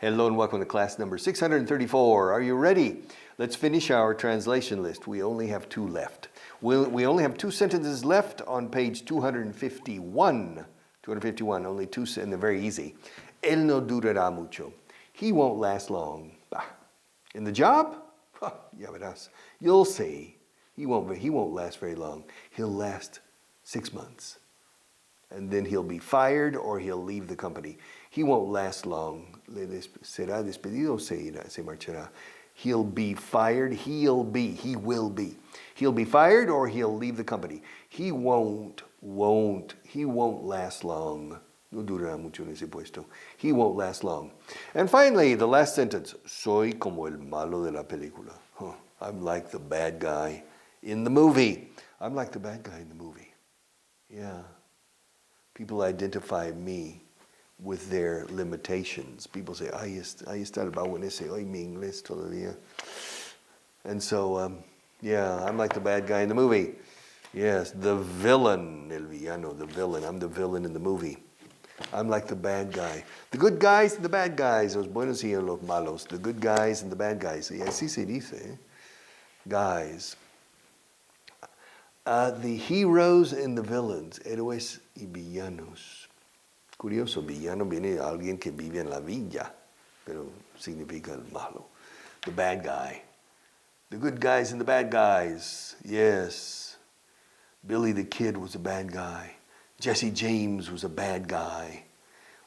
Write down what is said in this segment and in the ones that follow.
Hello and welcome to class number 634. Are you ready? Let's finish our translation list. We only have two left. We only have two sentences left on page 251. 251, only two, and they're very easy. Él no durará mucho. He won't last long. Bah. In the job? Ya verás. You'll see. He won't last very long. He'll last 6 months. And then he'll be fired or he'll leave the company. He won't last long. Será despedido o se marchará. He'll be fired. He will be. He'll be fired or he'll leave the company. He won't last long. No durará mucho en ese puesto. He won't last long. And finally, the last sentence. Soy como el malo de la película. I'm like the bad guy in the movie. I'm like the bad guy in the movie. Yeah. People identify me with their limitations. People say, ahí está el vago en ese, hoy mi inglés todavía. And so, yeah, I'm like the bad guy in the movie. Yes, the villain, el villano, the villain. I'm the villain in the movie. I'm like the bad guy. The good guys and the bad guys, los buenos y los malos. The good guys and the bad guys. Y así se dice, guys. The heroes and the villains, héroes y villanos. Curioso, villano viene de alguien que vive en la villa, pero significa el malo. The bad guy. The good guys and the bad guys. Yes. Billy the Kid was a bad guy. Jesse James was a bad guy.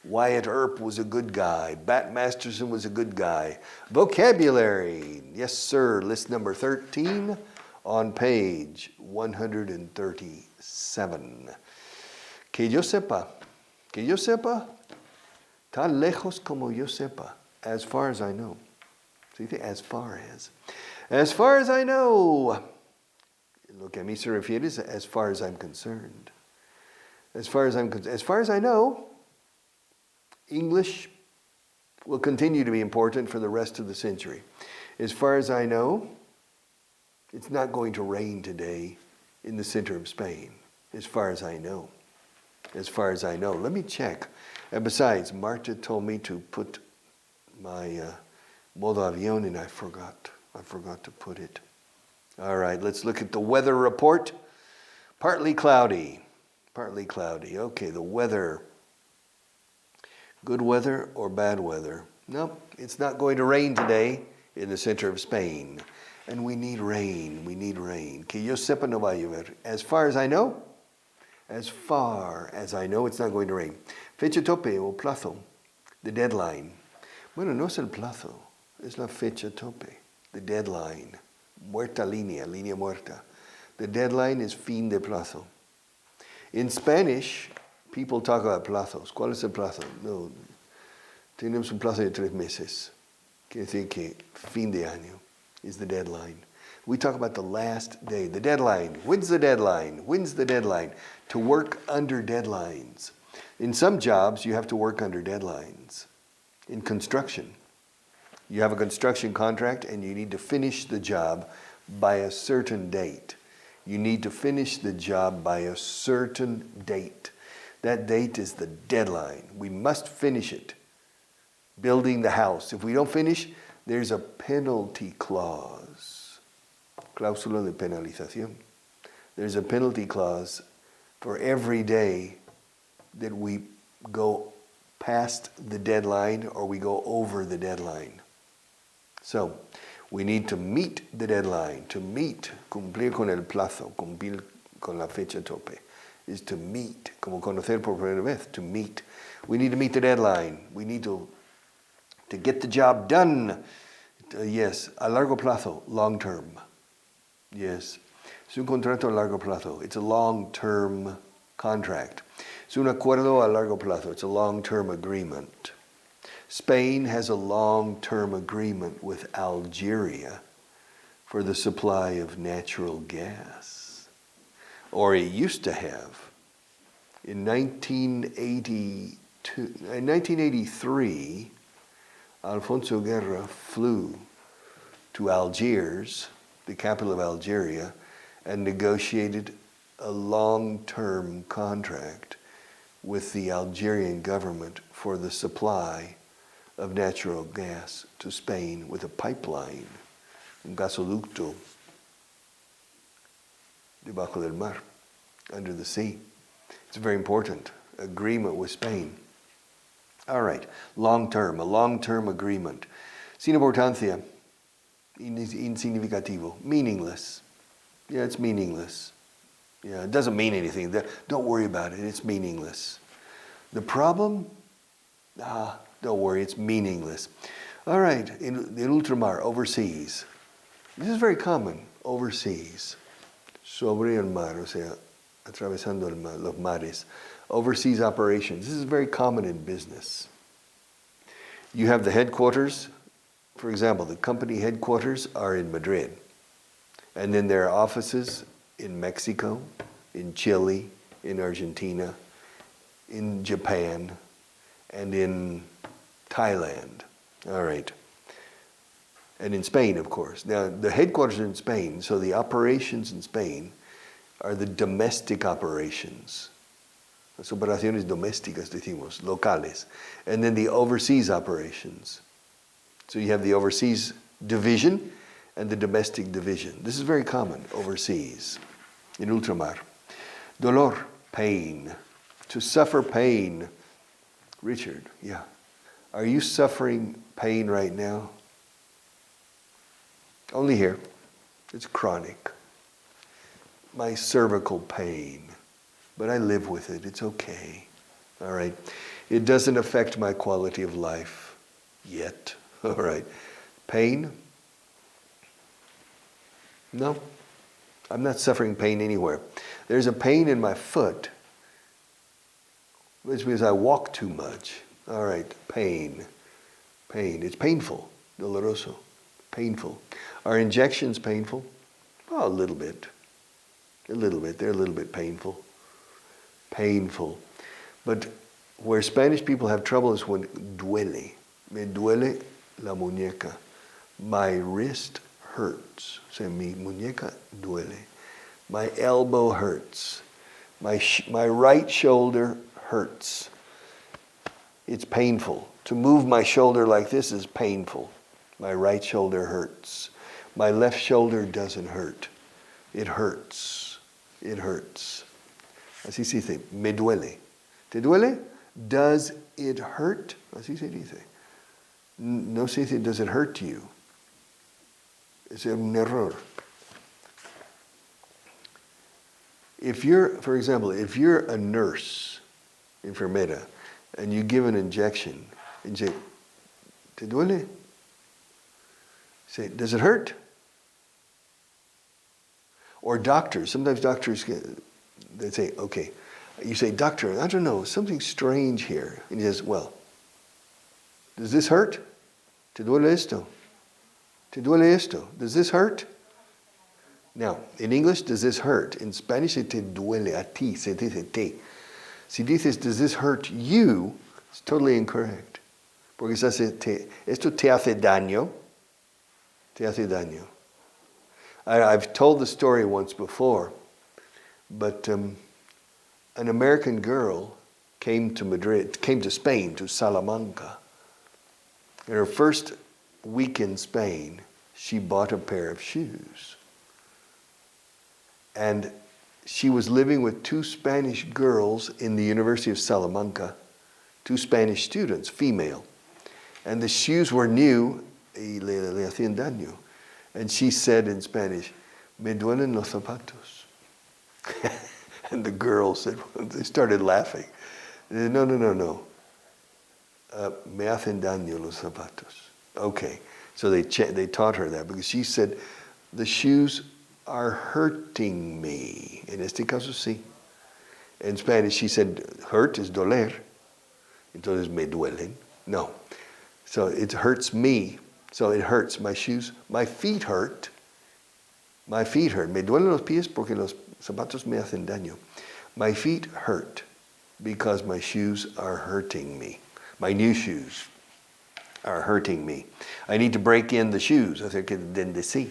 Wyatt Earp was a good guy. Bat Masterson was a good guy. Vocabulary. Yes, sir. List number 13. On page 137. Que yo sepa, tan lejos como yo sepa, as far as I know. So you think, as far as I know. Lo que a mí se refiere es as far as I'm concerned. As far as I know, English will continue to be important for the rest of the century. As far as I know, it's not going to rain today in the center of Spain, as far as I know. As far as I know. Let me check. And besides, Marta told me to put my modo avión, and I forgot to put it. All right, let's look at the weather report. Partly cloudy. Okay, the weather. Good weather or bad weather? No, it's not going to rain today in the center of Spain. And we need rain. Que yo sepa no va a llover. As far as I know, it's not going to rain. Fecha tope o plazo, the deadline. Bueno, no es el plazo, es la fecha tope, the deadline. Muerta línea muerta. The deadline is fin de plazo. In Spanish, people talk about plazos. ¿Cuál es el plazo? No, tenemos un plazo de 3 meses. Quiere decir que fin de año is the deadline. We talk about the last day, the deadline. When's the deadline? To work under deadlines. In some jobs, you have to work under deadlines. In construction, you have a construction contract and you need to finish the job by a certain date. That date is the deadline. We must finish it. Building the house. If we don't finish, there's a penalty clause. Cláusula de penalización. There's a penalty clause for every day that we go past the deadline or we go over the deadline. So, we need to meet the deadline. Cumplir con el plazo, cumplir con la fecha tope, is to meet, como conocer por primera vez, to meet. We need to meet the deadline. We need to get the job done. Yes, a largo plazo, long term. Yes, es un contrato a largo plazo. It's a long-term contract. Es un acuerdo a largo plazo. It's a long-term agreement. Spain has a long-term agreement with Algeria for the supply of natural gas. Or it used to have. In 1983, Alfonso Guerra flew to Algiers, the capital of Algeria, and negotiated a long-term contract with the Algerian government for the supply of natural gas to Spain with a pipeline, un gasoducto debajo del mar, under the sea. It's a very important agreement with Spain. All right, a long-term agreement. Sin importancia, insignificativo, meaningless. Yeah, it's meaningless. Yeah, it doesn't mean anything. Don't worry about it, it's meaningless. The problem? Don't worry, it's meaningless. All right, in ultramar, overseas. This is very common, overseas. Sobre el mar, o sea, atravesando el mar, los mares. Overseas operations. This is very common in business. You have the headquarters. For example, the company headquarters are in Madrid. And then there are offices in Mexico, in Chile, in Argentina, in Japan, and in Thailand. All right. And in Spain, of course. Now, the headquarters are in Spain, so the operations in Spain are the domestic operations. Las operaciones domésticas, decimos, locales. And then the overseas operations. So you have the overseas division and the domestic division. This is very common overseas, in ultramar. Dolor, pain. To suffer pain. Richard, yeah. Are you suffering pain right now? Only here. It's chronic. My cervical pain. But I live with it. It's okay. All right. It doesn't affect my quality of life yet. All right. Pain? No. I'm not suffering pain anywhere. There's a pain in my foot, which means I walk too much. All right. Pain. Pain. It's painful. Doloroso. Painful. Are injections painful? Oh, a little bit. A little bit. They're a little bit painful. Painful. But where Spanish people have trouble is when duele. Me duele la muñeca. My wrist hurts. O sea, mi muñeca duele. My elbow hurts. My right shoulder hurts. It's painful. To move my shoulder like this is painful. My right shoulder hurts. My left shoulder doesn't hurt. It hurts. It hurts. Así se dice, me duele. ¿Te duele? Does it hurt? Así se dice. No se dice, does it hurt you? Es un error. If you're, for example, if you're a nurse, enfermera, and you give an injection, and you say, ¿te duele? Say, does it hurt? Or doctors, sometimes doctors, they say, okay, you say, doctor, I don't know, something strange here. And he says, well, does this hurt? ¿Te duele esto? ¿Te duele esto? Does this hurt? Now, in English, does this hurt? In Spanish, se te duele a ti, se dice te. Si dices, does this hurt you? It's totally incorrect. Porque se hace te. Esto te hace daño. Te hace daño. I've told the story once before, but an American girl came to Spain, to Salamanca. In her first week in Spain, she bought a pair of shoes. And she was living with two Spanish girls in the University of Salamanca, two Spanish students, female. And the shoes were new, y le hacían daño. And she said in Spanish, me duelen los zapatos. And the girls said, they started laughing. They said, no. Me hacen daño los zapatos. Okay, so they taught her that because she said, the shoes are hurting me. En este caso, sí. In Spanish, she said, hurt is doler. Entonces, me duelen. No. So it hurts me. So it hurts. My shoes, my feet hurt. My feet hurt. Me duelen los pies porque los zapatos me hacen daño. My feet hurt because my shoes are hurting me. My new shoes are hurting me. I need to break in the shoes. I think then they see,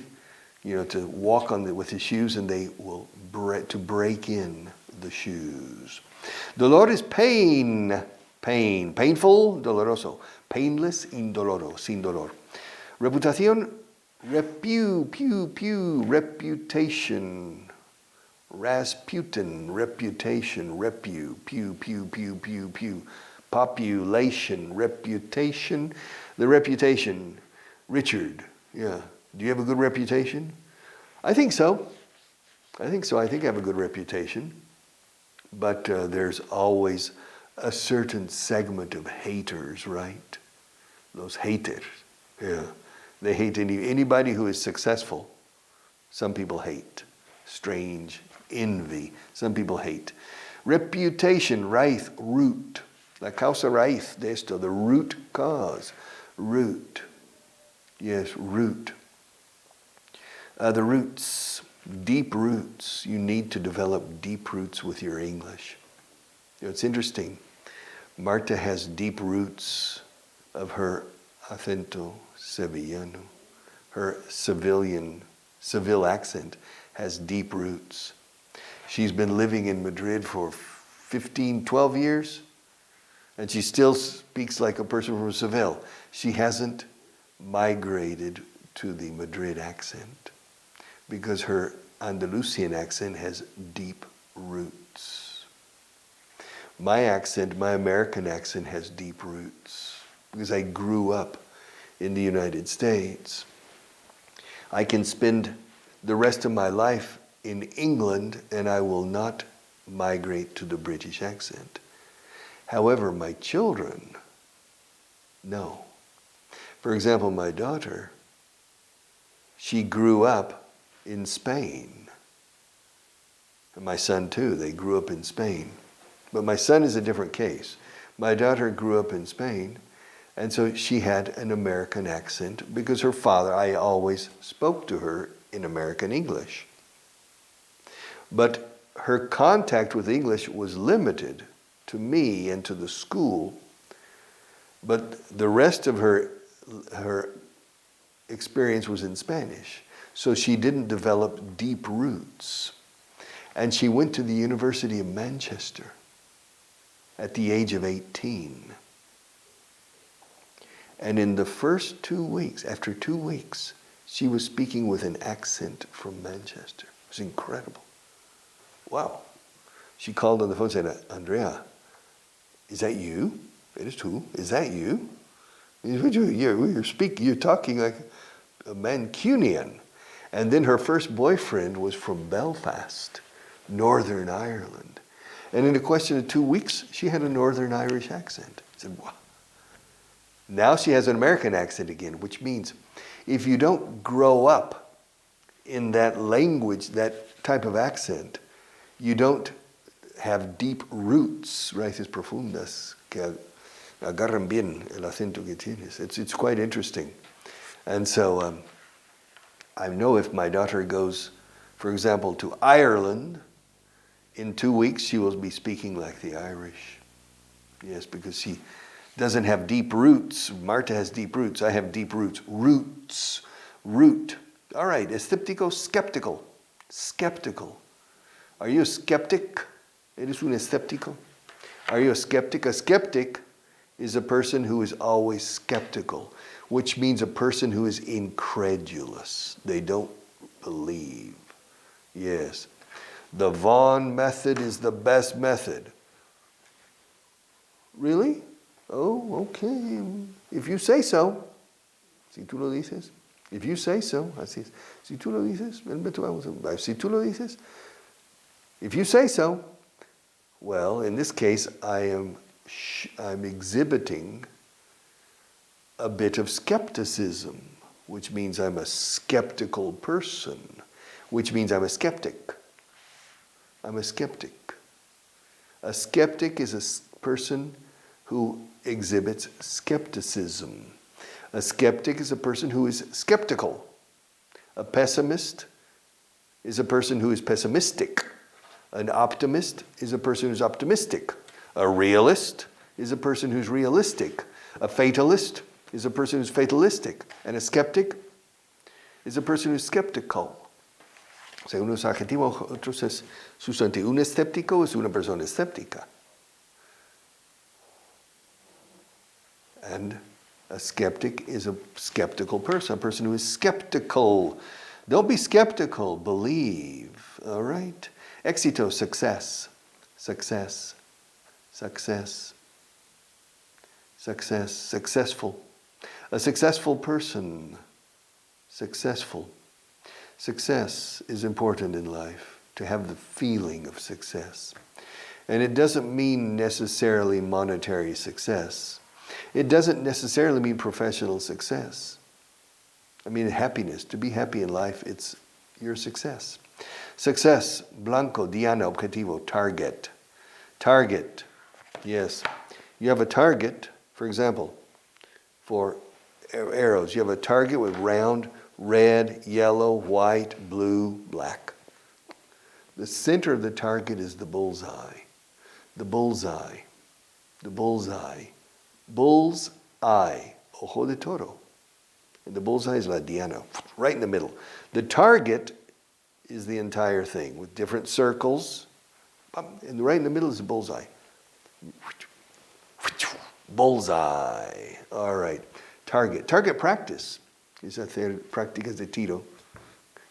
to walk with the shoes, and they will break in the shoes. Dolor is pain. Painful, doloroso. painless, indoloro, sin dolor. Reputación, reputation. Rasputin, reputation, pew. Population, reputation. The reputation, Richard, yeah. Do you have a good reputation? I think so. I think I have a good reputation. But there's always a certain segment of haters, right? Those haters, yeah. They hate anybody who is successful. Some people hate. Strange, envy. Some people hate. Reputation, raíz, root. La causa raíz de esto, the root cause. Root. Yes, root. The roots, deep roots. You need to develop deep roots with your English. You know, it's interesting. Marta has deep roots of her acento sevillano. Her Seville accent has deep roots. She's been living in Madrid for 15, 12 years, and she still speaks like a person from Seville. She hasn't migrated to the Madrid accent because her Andalusian accent has deep roots. My accent, my American accent, has deep roots because I grew up in the United States. I can spend the rest of my life in England and I will not migrate to the British accent. However, my children, no. For example, my daughter, she grew up in Spain. And my son too, they grew up in Spain. But my son is a different case. My daughter grew up in Spain, and so she had an American accent because her father, I always spoke to her in American English. But her contact with English was limited to me and to the school, but the rest of her experience was in Spanish. So she didn't develop deep roots. And she went to the University of Manchester at the age of 18. And in the first 2 weeks, after 2 weeks, she was speaking with an accent from Manchester. It was incredible. Wow. She called on the phone and said, Andrea, is that you? It is who? Is that you? You're talking like a Mancunian. And then her first boyfriend was from Belfast, Northern Ireland. And in a question of 2 weeks, she had a Northern Irish accent. I said, wow. Now she has an American accent again, which means if you don't grow up in that language, that type of accent, you don't have deep roots, raíces profundas, que agarran bien el acento que tienes. It's quite interesting. And so I know if my daughter goes, for example, to Ireland, in 2 weeks she will be speaking like the Irish. Yes, because she doesn't have deep roots. Marta has deep roots. I have deep roots. Roots. Root. All right, escéptico, skeptical. Skeptical. Are you a skeptic? ¿Eres un escéptico? Are you a skeptic? A skeptic is a person who is always skeptical, which means a person who is incredulous. They don't believe. Yes. The Vaughan method is the best method. Really? Oh, okay. If you say so. Si tú lo dices. If you say so. Así es. Si tú lo dices. Si tú lo dices. If you say so. Well, in this case, I'm exhibiting a bit of skepticism, which means I'm a skeptical person, which means I'm a skeptic. I'm a skeptic. A skeptic is a person who exhibits skepticism. A skeptic is a person who is skeptical. A pessimist is a person who is pessimistic. An optimist is a person who's optimistic. A realist is a person who's realistic. A fatalist is a person who's fatalistic. And a skeptic is a person who's skeptical. Según los adjetivos, otros es sustantivo. Un escéptico es una persona escéptica. And A skeptic is a skeptical person, a person who is skeptical. Don't be skeptical, believe, all right? Éxito, success, success, success, success, successful. A successful person, successful. Success is important in life, to have the feeling of success. And it doesn't mean necessarily monetary success. It doesn't necessarily mean professional success. I mean happiness. To be happy in life, it's your success. Success, blanco, diana, objetivo, target. Target, yes. You have a target, for example, for arrows. You have a target with round, red, yellow, white, blue, black. The center of the target is the bullseye. The bullseye. The bullseye. Bull's eye, ojo de toro. And the bullseye is la diana, right in the middle. The target is the entire thing with different circles. And right in the middle is the bullseye. Bullseye. All right. Target. Target practice. Es hacer prácticas de tiro.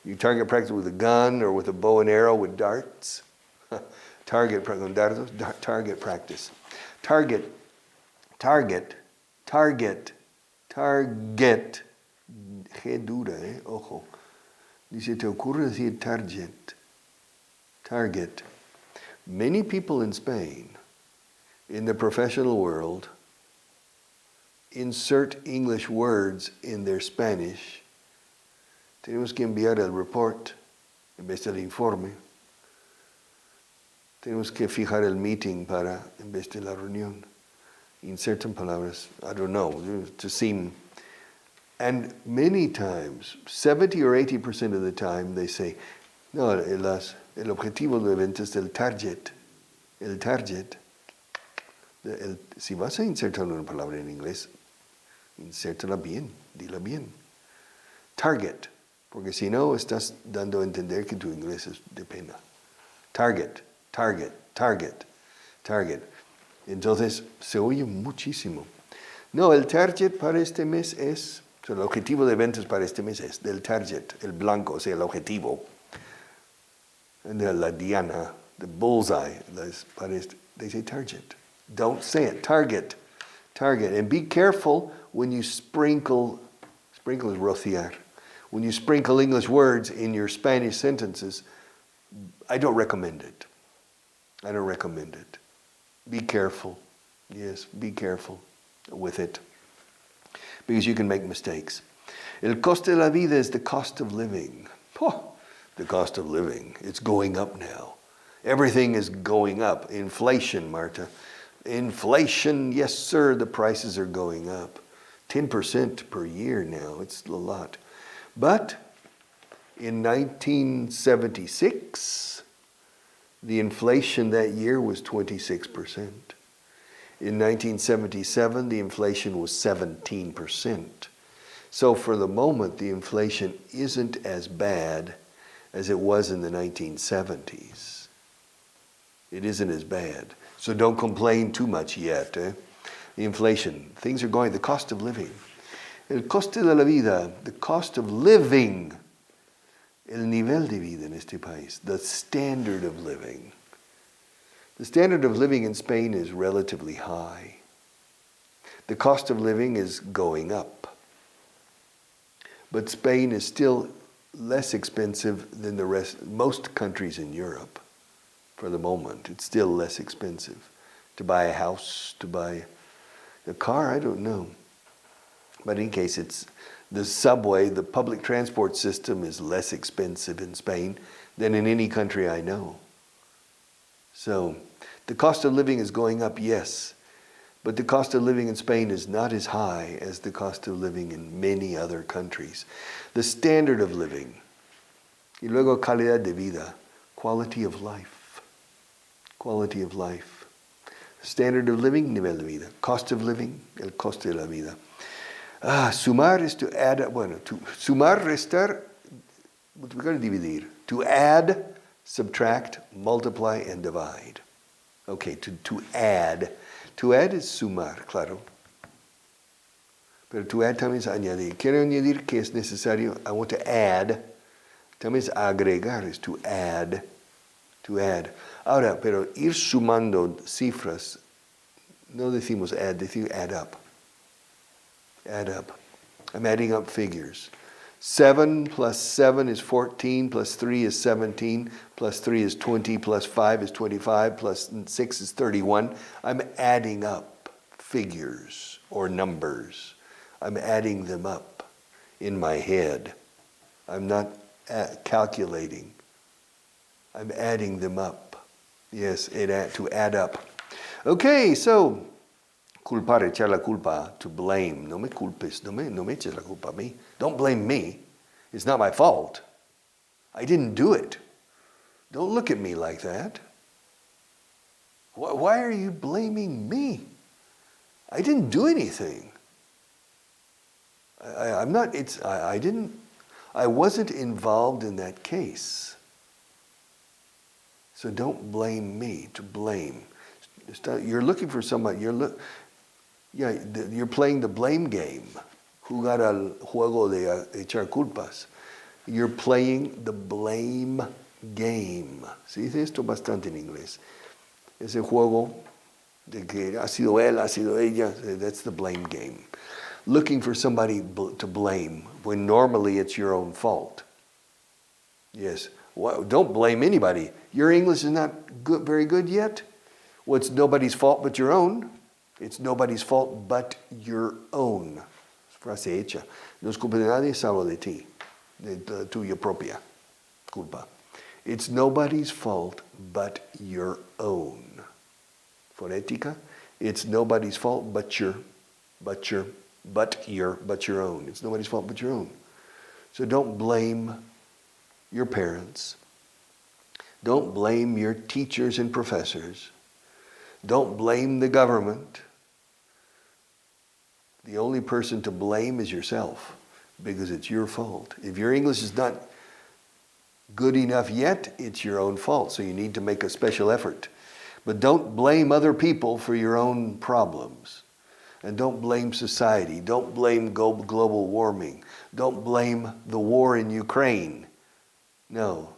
You target practice with a gun or with a bow and arrow with darts. Target con dardos. Target practice. Target. Target, target, target. G dura, ojo. Dice, ¿te ocurre decir target? Target. Many people in Spain, in the professional world, insert English words in their Spanish. Tenemos que enviar el report en vez del informe. Tenemos que fijar el meeting para en vez de la reunión. Insertan palabras, I don't know, to seem. And many times, 70 or 80% of the time, they say, no, el objetivo de venta es el target. El target. Si vas a insertar una palabra en inglés, insértala bien, dila bien. Target, porque si no, estás dando a entender que tu inglés es de pena. Target, target, target, target. Entonces, se oye muchísimo. No, el target para este mes es, o sea, el objetivo de ventas para este mes es del target, el blanco, o sea, el objetivo. De la diana, the bullseye, they say target. Don't say it, target, target. And be careful when you sprinkle is rociar. When you sprinkle English words in your Spanish sentences, I don't recommend it. I don't recommend it. Be careful. Yes, be careful with it. Because you can make mistakes. El coste de la vida is the cost of living. Oh, the cost of living. It's going up now. Everything is going up. Inflation, Marta. Inflation, yes, sir, the prices are going up. 10% per year now. It's a lot. But in 1976, the inflation that year was 26%. In 1977, the inflation was 17%. So for the moment, the inflation isn't as bad as it was in the 1970s. It isn't as bad. So don't complain too much yet. The inflation, things are going, the cost of living. El coste de la vida, the cost of living. El nivel de vida en este país, the standard of living. The standard of living in Spain is relatively high. The cost of living is going up. But Spain is still less expensive than most countries in Europe for the moment. It's still less expensive. To buy a house, to buy a car, I don't know. But in case it's the subway, the public transport system is less expensive in Spain than in any country I know. So the cost of living is going up, yes, but the cost of living in Spain is not as high as the cost of living in many other countries. The standard of living, y luego calidad de vida, quality of life, quality of life. Standard of living, nivel de vida. Cost of living, el coste de la vida. Sumar is to add, sumar, restar, multiplicar y dividir. To add, subtract, multiply, and divide. Okay, to add. To add is sumar, claro. Pero to add también es añadir. Quiero añadir que es necesario. I want to add. También es agregar, es to add. To add. Ahora, pero ir sumando cifras, no decimos add, decimos add up. Add up. I'm adding up figures. 7 plus 7 is 14, plus 3 is 17, plus 3 is 20, plus 5 is 25, plus 6 is 31. I'm adding up figures or numbers. I'm adding them up in my head. I'm not calculating. I'm adding them up. Yes, to add up. Okay, so culpar, echar la culpa, to blame. No me culpes, no me eches la culpa a mí. Don't blame me. It's not my fault. I didn't do it. Don't look at me like that. Why are you blaming me? I didn't do anything. I wasn't involved in that case. So don't blame me, to blame. You're looking for somebody, you're playing the blame game. Jugar al juego de echar culpas. You're playing the blame game. Se dice esto bastante en inglés. Ese juego de que ha sido él, ha sido ella, that's the blame game. Looking for somebody to blame when normally it's your own fault. Yes, don't blame anybody. Your English is not very good yet. Well, it's nobody's fault but your own. It's nobody's fault but your own. Frase hecha. No es culpa de nadie, salvo de ti, de tuya propia culpa. It's nobody's fault but your own. Fonética. It's nobody's fault but your own. It's nobody's fault but your own. So don't blame your parents. Don't blame your teachers and professors. Don't blame the government. The only person to blame is yourself, because it's your fault. If your English is not good enough yet, it's your own fault, so you need to make a special effort. But don't blame other people for your own problems. And don't blame society. Don't blame global warming. Don't blame the war in Ukraine. No.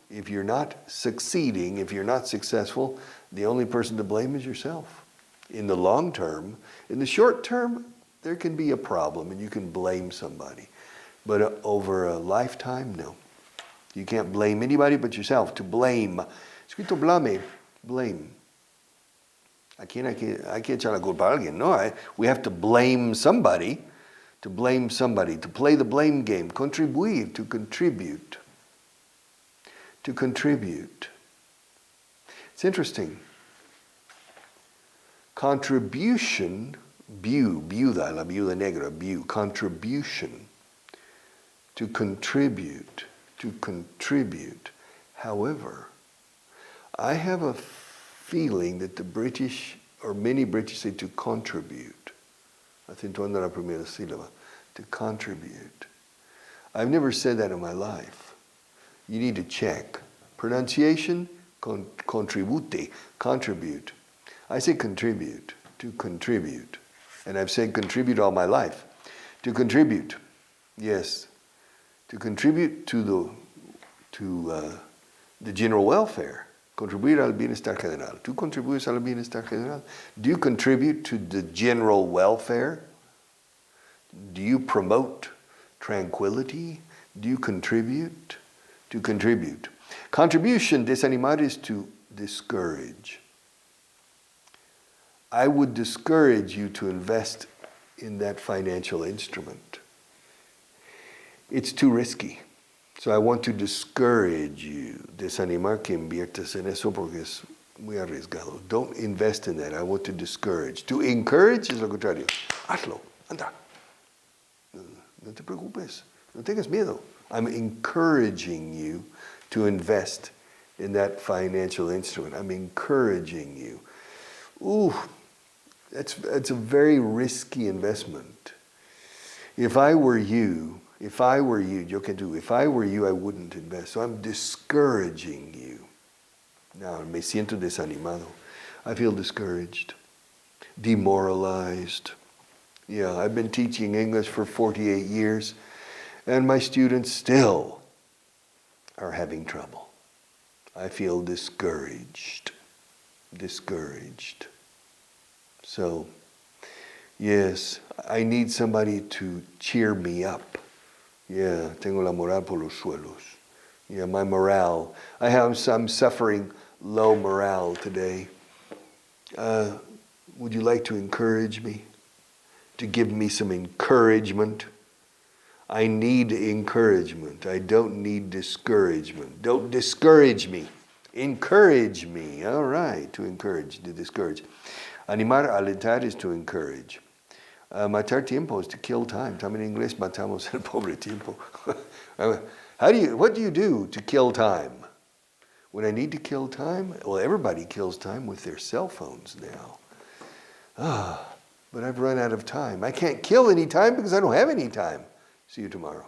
If you're not succeeding, if you're not successful, the only person to blame is yourself. In the long term, in the short term, there can be a problem and you can blame somebody. But over a lifetime, no. You can't blame anybody but yourself. To blame. Escrito blame. I can't echar la culpa a alguien. No, we have to blame somebody. To blame somebody. To play the blame game. Contribuir, to contribute. To contribute. It's interesting. Contribution, viuda, la viuda negra, contribution. To contribute. To contribute. However, I have a feeling that the British, or many British say to contribute. Acentuando la primera sílaba. To contribute. I've never said that in my life. You need to check. Pronunciation, contribute, contribute. I say contribute, to contribute. And I've said contribute all my life. To contribute, yes. To contribute to the general welfare. Contribuir al bienestar general. ¿Tú contribuyes al bienestar general? Do you contribute to the general welfare? Do you promote tranquility? Do you contribute? To contribute. Contribution, desanimar, is to discourage. I would discourage you to invest in that financial instrument. It's too risky. So I want to discourage you, desanimar que inviertas en eso porque es muy arriesgado. Don't invest in that. I want to discourage. To encourage es lo contrario. Hazlo, anda. No te preocupes. No tengas miedo. I'm encouraging you to invest in that financial instrument. I'm encouraging you. Ooh, that's a very risky investment. If I were you, yo que tú, if I were you, I wouldn't invest. So I'm discouraging you. Now, me siento desanimado. I feel discouraged, demoralized. Yeah, I've been teaching English for 48 years, and my students still are having trouble. I feel discouraged. So, yes, I need somebody to cheer me up. Yeah, tengo la moral por los suelos. Yeah, my morale. I'm suffering low morale today. Would you like to encourage me? To give me some encouragement? I need encouragement. I don't need discouragement. Don't discourage me. Encourage me. All right, to encourage, to discourage. Animar, alentar is to encourage. Matar tiempo is to kill time. También en inglés matamos el pobre tiempo. What do you do to kill time? When I need to kill time, well, everybody kills time with their cell phones now. But I've run out of time. I can't kill any time because I don't have any time. See you tomorrow.